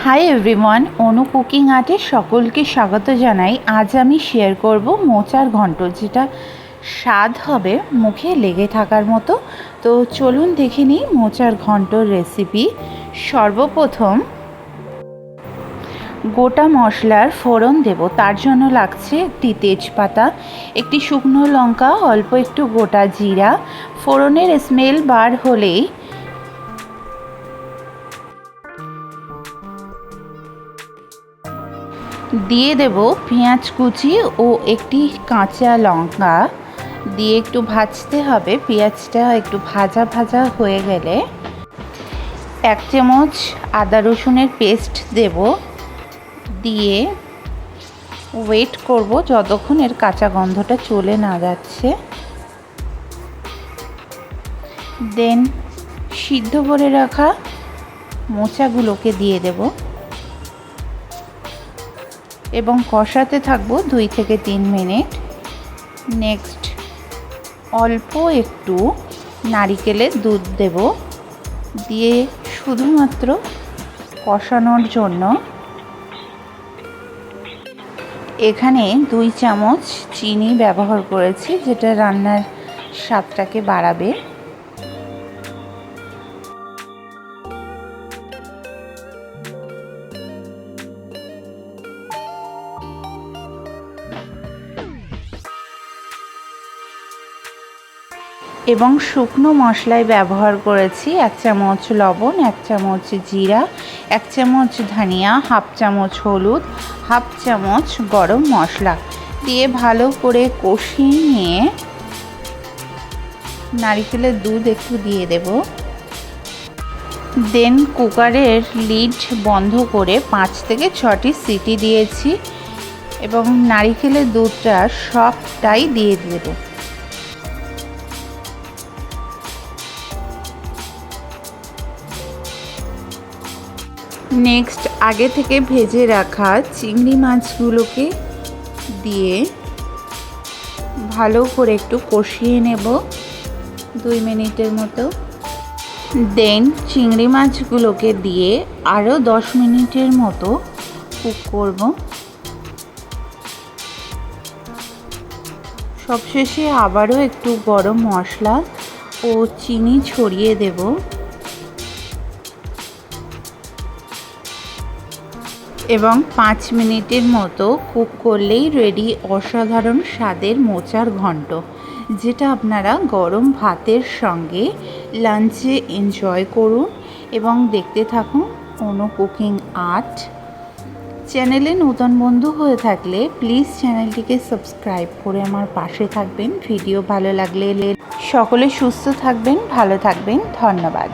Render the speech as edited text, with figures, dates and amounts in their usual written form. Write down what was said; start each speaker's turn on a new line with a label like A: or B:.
A: Hi everyone, অনু cooking আর্টে সকলকে স্বাগত জানাই। আজ আমি শেয়ার করব মোচার ঘন্ট, যেটা স্বাদ হবে মুখে লেগে থাকার মতো। তো চলুন দেখে নিই মোচার ঘন্টর রেসিপি। সর্বপ্রথম গোটা মশলার ফোড়ন দেব। তার জন্য লাগছে একটি তেজপাতা, একটি শুকনো লঙ্কা, অল্প একটু গোটা জিরা। ফোড়নের স্মেল বার হলেই দিয়ে দেব পেঁয়াজ কুচি ও একটি কাঁচা লঙ্কা দিয়ে একটু ভাজতে হবে। পেঁয়াজটা একটু ভাজা ভাজা হয়ে গেলে 1 চামচ আদা রসুনের পেস্ট দেব, দিয়ে ওয়েট করব যতক্ষণ এর কাঁচা গন্ধটা চলে না যাচ্ছে। দেন সিদ্ধ করে রাখা মোচাগুলোকে দিয়ে দেব এবং কষাতে থাকবো 2 থেকে 3 মিনিট। নেক্সট অল্প একটু নারিকেলের দুধ দেব, দিয়ে শুধুমাত্র কষানোর জন্য এখানে 2 চামচ চিনি ব্যবহার করেছি, যেটা রান্নার স্বাদটাকে বাড়াবে। এবং শুকনো মশলায় ব্যবহার করেছি 1 চামচ লবণ, 1 চামচ জিরা, 1 চামচ ধনিয়া, হাফ চামচ হলুদ, হাফ চামচ গরম মশলা দিয়ে ভালো করে কষিয়ে নিয়ে নারকেলের দুধ একটু দিয়ে দেব। দেন কুকারের লিড বন্ধ করে 5 থেকে 6টি সিটি দিয়েছি এবং নারকেলের দুধটা সবটাই দিয়ে দেব। নেক্সট আগে থেকে ভেজে রাখা চিংড়ি মাছগুলোকে দিয়ে ভালো করে একটু কষিয়ে নেব 2 মিনিটের মতো। দেন চিংড়ি মাছগুলোকে দিয়ে আরও 10 মিনিটের মতো কুক করব। সবশেষে আবারও একটু গরম মশলা ও চিনি ছড়িয়ে দেব এবং 5 মিনিটের মতো কুক করলেই রেডি অসাধারণ স্বাদের মোচার ঘন্ট, যেটা আপনারা গরম ভাতের সঙ্গে লাঞ্চে এনজয় করুন এবং দেখতে থাকুন অনু কুকিং আর্ট। চ্যানেলে নতুন বন্ধু হয়ে থাকলে প্লিজ চ্যানেলটিকে সাবস্ক্রাইব করে আমার পাশে থাকবেন। ভিডিও ভালো লাগলে সকলে সুস্থ থাকবেন, ভালো থাকবেন। ধন্যবাদ।